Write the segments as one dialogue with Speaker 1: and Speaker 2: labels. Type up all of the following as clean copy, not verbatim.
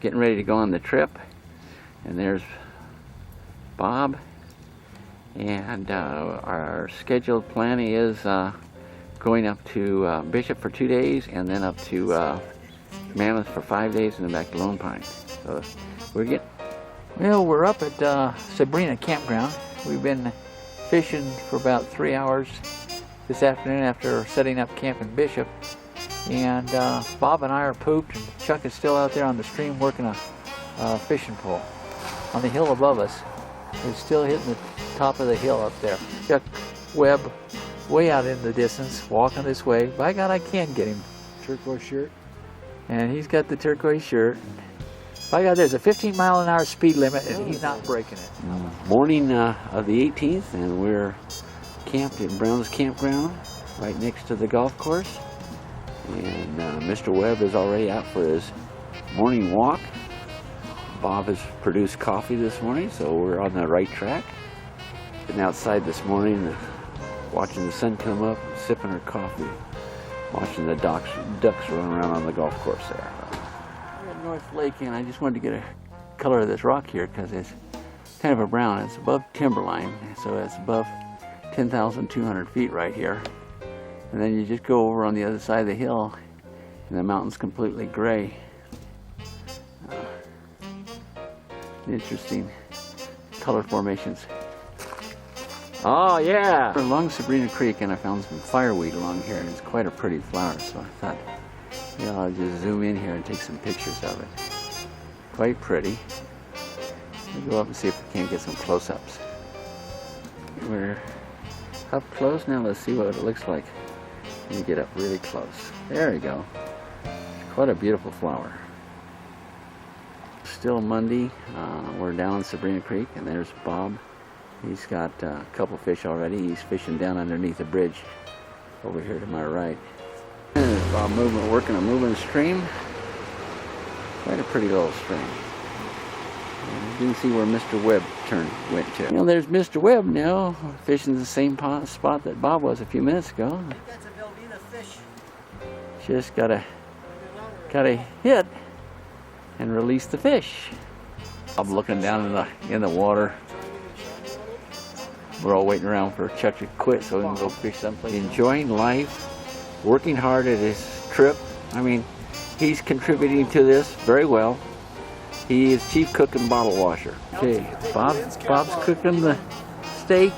Speaker 1: getting ready to go on the trip. And there's Bob. And our scheduled plan is going up to Bishop for 2 days, and then up to Mammoth for 5 days, and then back to Lone Pine. So we're up at Sabrina Campground. We've been fishing for about 3 hours this afternoon after setting up camp in Bishop. And Bob and I are pooped, and Chuck is still out there on the stream working a fishing pole. On the hill above us, it's still hitting the top of the hill up there. Chuck Webb way out in the distance, walking this way. By God, I can get him.
Speaker 2: Turquoise shirt.
Speaker 1: And he's got the turquoise shirt. By God, there's a 15-mile-an-hour speed limit, and he's not breaking it. Morning of the 18th, and we're camped at Brown's Campground, right next to the golf course. And Mr. Webb is already out for his morning walk. Bob has produced coffee this morning, so we're on the right track. Been outside this morning, watching the sun come up, sipping our coffee, watching the ducks run around on the golf course there. We're at North Lake, and I just wanted to get a color of this rock here because it's kind of a brown. It's above timberline, so it's above 10,200 feet right here. And then you just go over on the other side of the hill, and the mountain's completely gray. Interesting color formations. Oh yeah! We're along Sabrina Creek, and I found some fireweed along here, and it's quite a pretty flower, so I thought, yeah, I'll just zoom in here and take some pictures of it. Quite pretty. We'll go up and see if we can't get some close-ups. We're up close now. Let's see what it looks like when you get up really close. There we go. It's quite a beautiful flower. Still Monday. We're down Sabrina Creek, and there's Bob. He's got a couple fish already. He's fishing down underneath the bridge over here to my right. And there's Bob working a moving stream. Quite a pretty little stream. And you can see where Mr. Webb went to. You know, there's Mr. Webb now, fishing the same spot that Bob was a few minutes ago.
Speaker 2: That's a Velveeta fish.
Speaker 1: Just gotta hit and release the fish. I'm looking down in the water. We're all waiting around for Chuck to quit so we can go fish someplace. Enjoying life, working hard at his trip. I mean, he's contributing to this very well. He is chief cook and bottle washer. Okay, Bob's cooking the steak.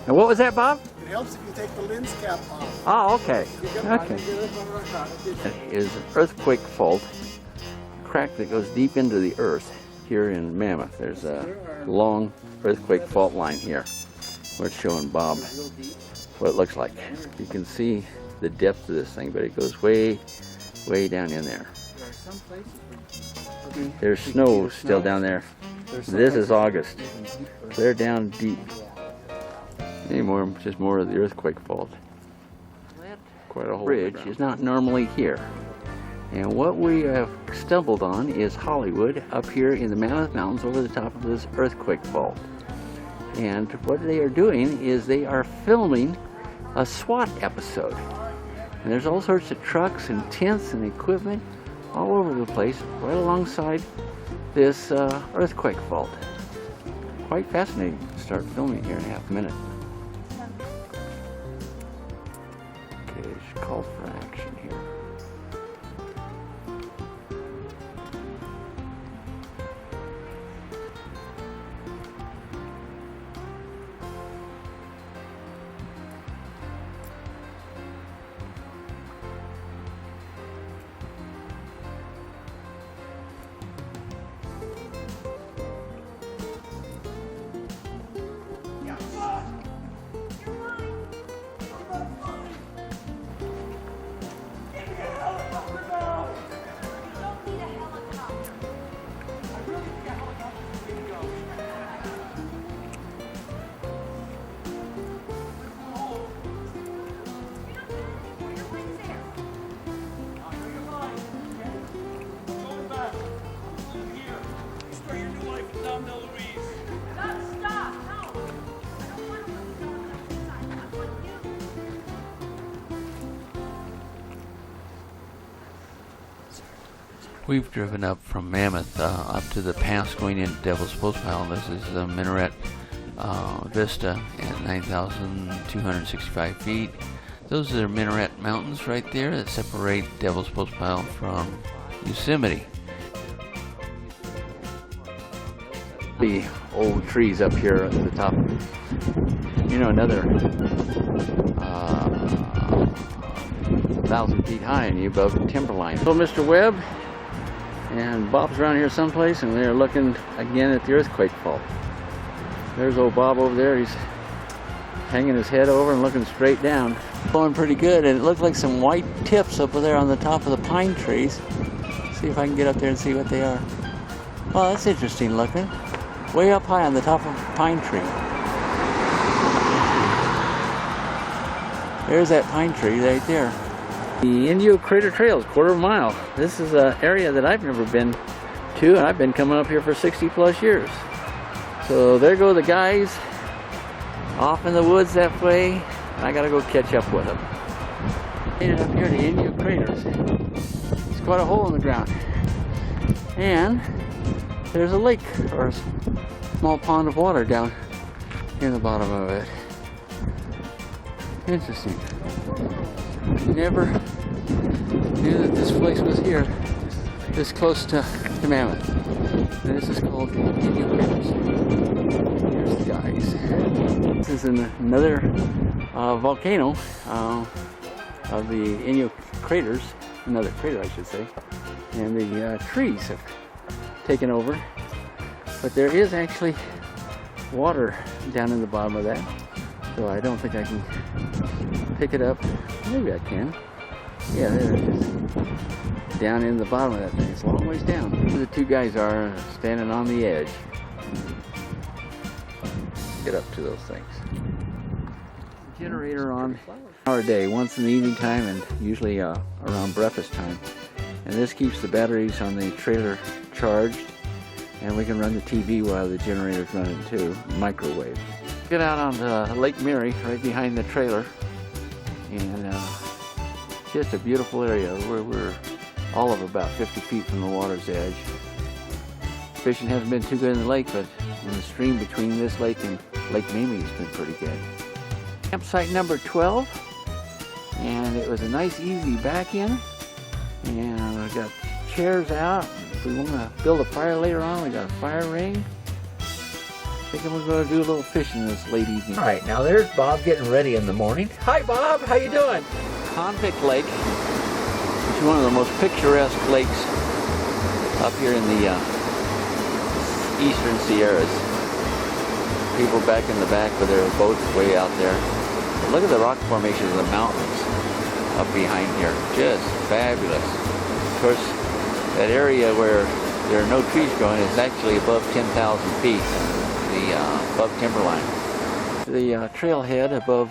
Speaker 1: And what was that, Bob?
Speaker 2: It helps if you take the lens cap off.
Speaker 1: Oh, okay. Okay. It is an earthquake fault, crack that goes deep into the earth here in Mammoth. There's a long earthquake fault line here. We're showing Bob what it looks like. You can see the depth of this thing, but it goes way, way down in there. There's snow still down there. This is August. They're down deep. Anymore, just more of the earthquake fault. Quite a whole bridge is not normally here. And what we have stumbled on is Hollywood up here in the Mammoth Mountains over the top of this earthquake fault. And what they are doing is they are filming a SWAT episode. And there's all sorts of trucks and tents and equipment all over the place right alongside this earthquake fault. Quite fascinating to start filming here in half a minute. Okay, there's call for action here.
Speaker 3: We've driven up from Mammoth up to the pass going into Devil's Postpile. This is the Minaret Vista at 9,265 feet. Those are Minaret Mountains right there that separate Devil's Postpile from Yosemite.
Speaker 1: The old trees up here at the top. You know, another 1,000 feet high and you above the timberline. So Mr. Webb and Bob's around here someplace, and they're looking again at the earthquake fault. There's old Bob over there. He's hanging his head over and looking straight down. Going pretty good, and it looked like some white tips up there on the top of the pine trees. See if I can get up there and see what they are. Well, that's interesting looking. Way up high on the top of a pine tree. There's that pine tree right there. The Indio Crater Trail is a quarter mile. This is an area that I've never been to, and I've been coming up here for 60 plus years. So there go the guys off in the woods that way, and I gotta go catch up with them. Made it up here to Indio Craters. It's quite a hole in the ground. And there's a lake, or a small pond of water down in the bottom of it. Interesting. Never knew that this place was here, this close to Mammoth. And this is called Indio Craters. Here's the guys. This is another volcano of the Indio Craters, another crater I should say. And the trees have taken over. But there is actually water down in the bottom of that. So I don't think I can pick it up. Maybe I can. Yeah, there it is. Down in the bottom of that thing. It's a long ways down. Where the two guys are standing on the edge. Get up to those things. Generator on hour a day, once in the evening time and usually around breakfast time. And this keeps the batteries on the trailer charged. And we can run the TV while the generator's running too. Microwave. Get out on Lake Mary, right behind the trailer, and just a beautiful area. We're all of about 50 feet from the water's edge. Fishing hasn't been too good in the lake, but in the stream between this lake and Lake Mimi has been pretty good. Campsite number 12, and it was a nice easy back in, and we got chairs out. If we want to build a fire later on, we got a fire ring. I think we're going to do a little fishing this late evening.
Speaker 4: All right, now there's Bob getting ready in the morning. Hi, Bob. How you doing?
Speaker 1: Convict Lake, which is one of the most picturesque lakes up here in the eastern Sierras. People back in the back with their boats way out there. But look at the rock formations of the mountains up behind here. Just fabulous. Of course, that area where there are no trees growing is actually above 10,000 feet. Above timberline. The trailhead above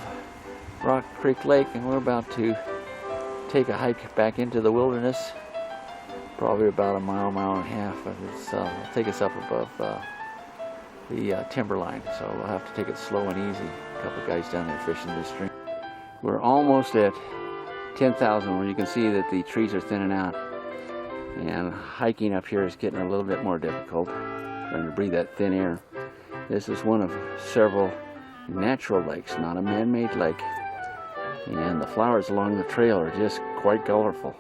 Speaker 1: Rock Creek Lake, and we're about to take a hike back into the wilderness. Probably about a mile, mile and a half, but it'll take us up above the timberline, so we'll have to take it slow and easy. A couple of guys down there fishing this stream. We're almost at 10,000, where you can see that the trees are thinning out, and hiking up here is getting a little bit more difficult, trying to breathe that thin air. This is one of several natural lakes, not a man-made lake. And the flowers along the trail are just quite colorful.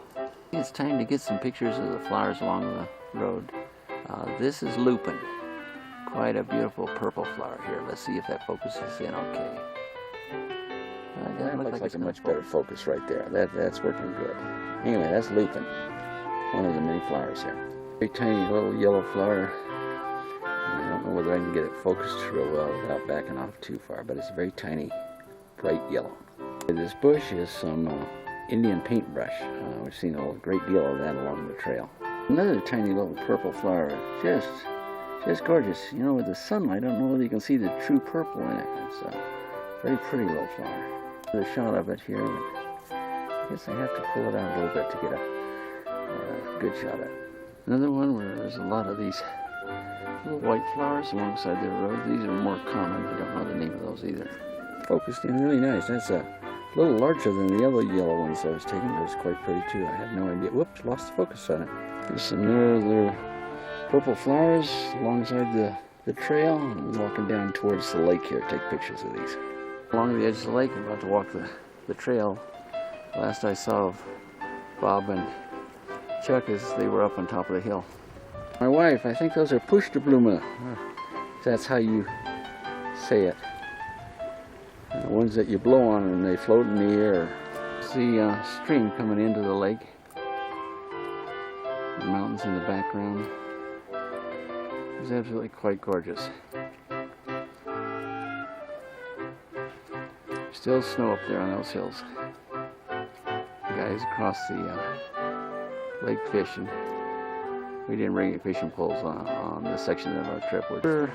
Speaker 1: It's time to get some pictures of the flowers along the road. This is lupin. Quite a beautiful purple flower here. Let's see if that focuses in okay. That looks like a much better focus right there. That's working good. Anyway, that's lupin. One of the many flowers here. Very tiny little yellow flower. I don't know whether I can get it focused real well without backing off too far, but it's very tiny, bright yellow. This bush is some Indian paintbrush. We've seen a great deal of that along the trail. Another tiny little purple flower, just gorgeous. You know, with the sunlight, I don't know whether you can see the true purple in it. It's a very pretty little flower. There's a shot of it here, but I guess I have to pull it out a little bit to get a good shot of it. Another one where there's a lot of these little white flowers alongside the road. These are more common. I don't know the name of those either. Focused in really nice. That's a A little larger than the other yellow ones I was taking, but it's quite pretty too. I had no idea. Whoops, lost the focus on it. There's some other purple flowers alongside the trail. I'm walking down towards the lake here to take pictures of these. Along the edge of the lake, I'm about to walk the trail. Last I saw of Bob and Chuck is they were up on top of the hill. My wife, I think those are Pushtablume. That's how you say it. The ones that you blow on and they float in the air. See a stream coming into the lake. The mountains in the background. It's absolutely quite gorgeous. Still snow up there on those hills. The guys across the lake fishing. We didn't bring any fishing poles on this section of our trip. We're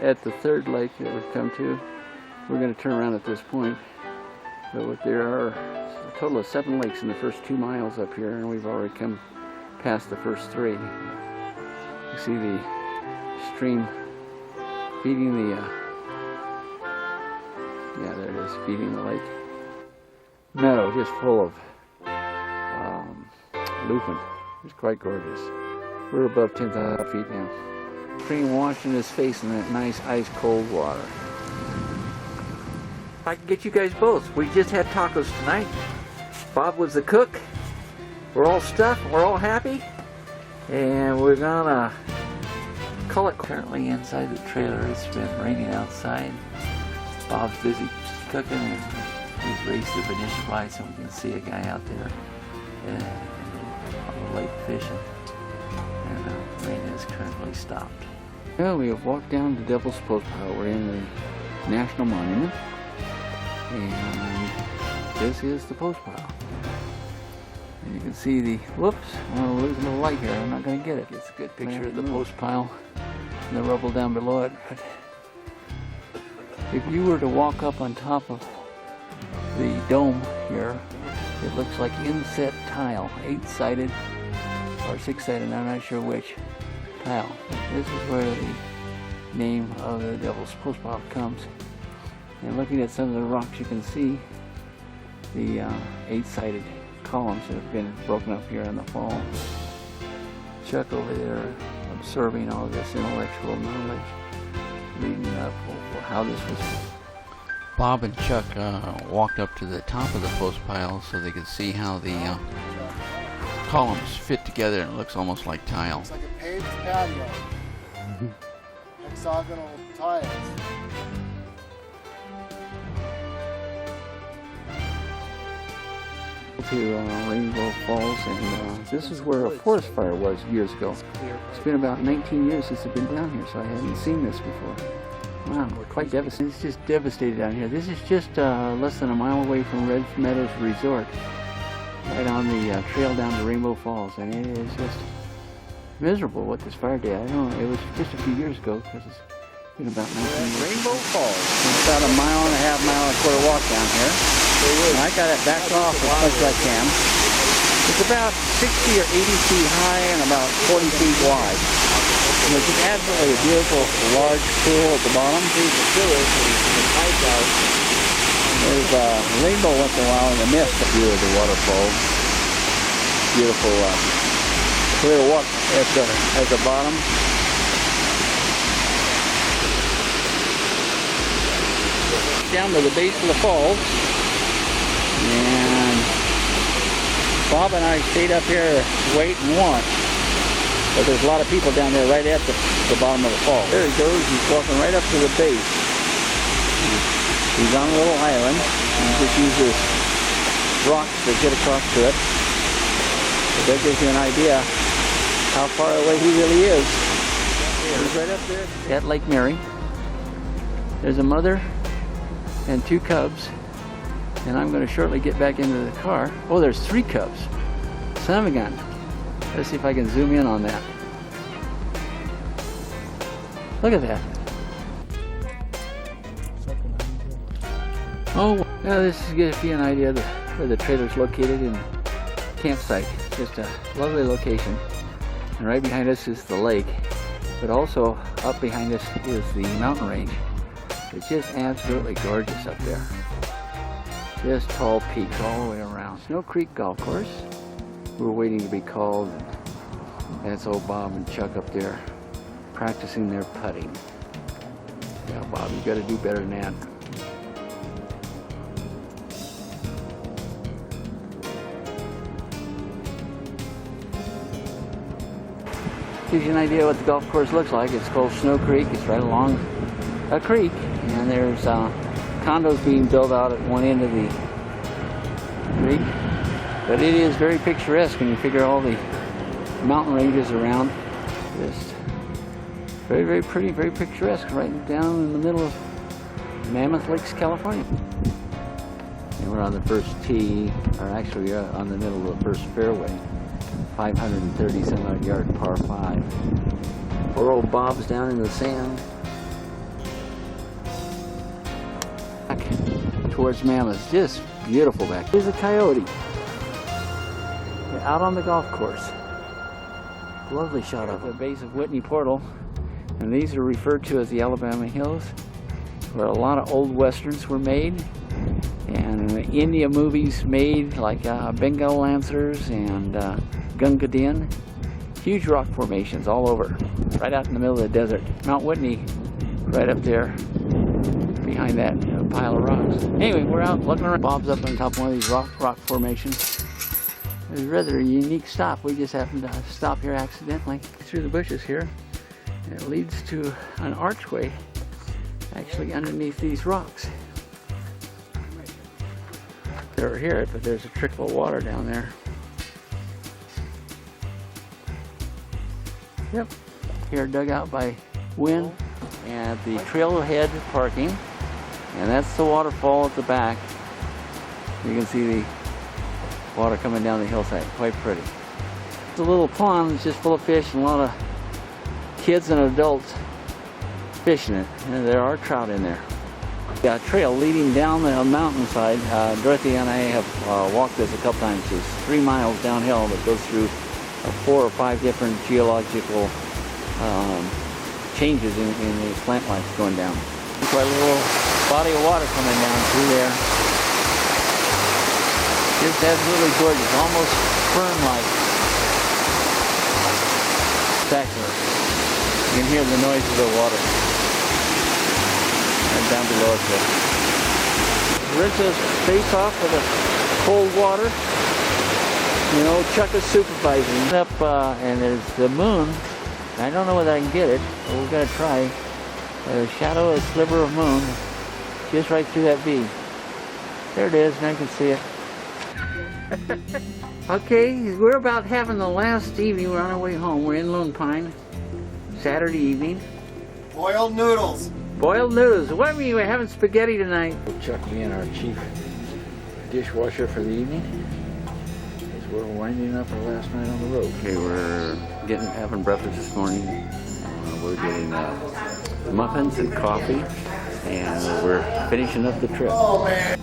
Speaker 1: at the third lake that we've come to. We're going to turn around at this point. But there are a total of 7 lakes in the first 2 miles up here, and we've already come past the first 3. You see the stream feeding the, yeah, there it is, feeding the lake. Meadow just full of lupin. It's quite gorgeous. We're above 10,000 feet now. Stream washing his face in that nice ice cold water. I can get you guys both. We just had tacos tonight. Bob was the cook. We're all stuffed. We're all happy. And we're gonna call it. Currently inside the trailer. It's been raining outside. Bob's busy cooking and he's raised the Venetian light so we can see a guy out there on the lake fishing. And the rain has currently stopped. Well, we have walked down the Devil's Post Pile. We're in the National Monument. And this is the post pile. And you can see the, whoops, I'm losing the light here. I'm not going to get it. It's a good picture of the post pile and the rubble down below it. But if you were to walk up on top of the dome here, it looks like inset tile, 8-sided or 6-sided, I'm not sure which tile. This is where the name of the Devil's Post Pile comes. And looking at some of the rocks, you can see the 8-sided columns that have been broken up here in the fall. Chuck over there observing all this intellectual knowledge, reading up how this was.
Speaker 3: Bob and Chuck walked up to the top of the post pile so they could see how the columns fit together, and it looks almost like tile.
Speaker 2: It's like a paved patio. Hexagonal tiles.
Speaker 1: To Rainbow Falls, and this is where a forest fire was years ago. It's been about 19 years since I've been down here, so I hadn't seen this before. Wow, quite devastating. It's just devastated down here. This is just less than a mile away from Red Meadows Resort, right on the trail down to Rainbow Falls, and it is just miserable what this fire did. I don't know, it was just a few years ago, because it's been about 19 years. Rainbow Falls. It's about a mile and a half, mile and a quarter walk down here. And I got it backed off as much as I can. It's about 60 or 80 feet high and about 40 feet wide. And there's an absolutely beautiful large pool at the bottom. There's a rainbow once in a while in the mist, a view of the waterfalls. Beautiful clear walk at the bottom. Down to the base of the falls. And Bob and I stayed up here waiting once, but there's a lot of people down there right at the bottom of the fall. There he goes, he's walking right up to the base. He's on a little island, and he just uses rocks to get across to it. But that gives you an idea how far away he really is. He's right up there at Lake Mary. There's a mother and 2 cubs. And I'm going to shortly get back into the car. Oh, there's 3 cubs. Son of a gun. Let's see if I can zoom in on that. Look at that. Oh, well, this is going to give you an idea of where the trailer's located in campsite. Just a lovely location. And right behind us is the lake. But also up behind us is the mountain range. It's just absolutely gorgeous up there. Just tall peaks all the way around. Snow Creek Golf Course. We're waiting to be called. That's old Bob and Chuck up there practicing their putting. Yeah, Bob, you got to do better than that. Gives you an idea what the golf course looks like. It's called Snow Creek. It's right along a creek, and there's condos being built out at one end of the creek. But it is very picturesque when you figure all the mountain ranges around. Just very, very pretty, very picturesque, right down in the middle of Mammoth Lakes, California. And we're on the first tee, or actually we're on the middle of the first fairway. 530 some odd yard par 5. Poor old Bob's down in the sand. Back towards Mammoth, just beautiful back. Here's a coyote. They're out on the golf course. Lovely shot of the base of Whitney Portal. And these are referred to as the Alabama Hills, where a lot of old westerns were made. And India movies made, like Bengal Lancers and Gunga Din. Huge rock formations all over, right out in the middle of the desert. Mount Whitney, right up there, behind that pile of rocks. Anyway, we're out looking around. Bob's up on top of one of these rock formations. It's a rather unique stop. We just happened to stop here accidentally through the bushes here. And it leads to an archway, actually underneath these rocks. Never hear it, but there's a trickle of water down there. Yep, here dug out by wind. And at the trailhead parking, and that's the waterfall at the back. You can see the water coming down the hillside, quite pretty. It's a little pond, it's just full of fish and a lot of kids and adults fishing it. And there are trout in there. Got a trail leading down the mountainside. Dorothy and I have walked this a couple times. It's 3 miles downhill that goes through 4 or 5 different geological changes in the plant life going down. There's quite a little body of water coming down through there. Just absolutely gorgeous, almost fern-like. Spectacular. You can hear the noise of the water. And down below us there. Rinse his face off with the cold water. You know, Chuck is supervising. Up and there's the moon. I don't know whether I can get it, but we're gonna try. A shadow, a sliver of moon, just right through that V. There it is, and I can see it. Okay, we're about having the last evening. We're on our way home. We're in Lone Pine, Saturday evening.
Speaker 2: Boiled noodles.
Speaker 1: Boiled noodles. What do you mean we're having spaghetti tonight? Chuck being our chief dishwasher for the evening. We're winding up our last night on the road. Okay, we're having breakfast this morning. We're getting muffins and coffee, and we're finishing up the trip.
Speaker 2: Oh man!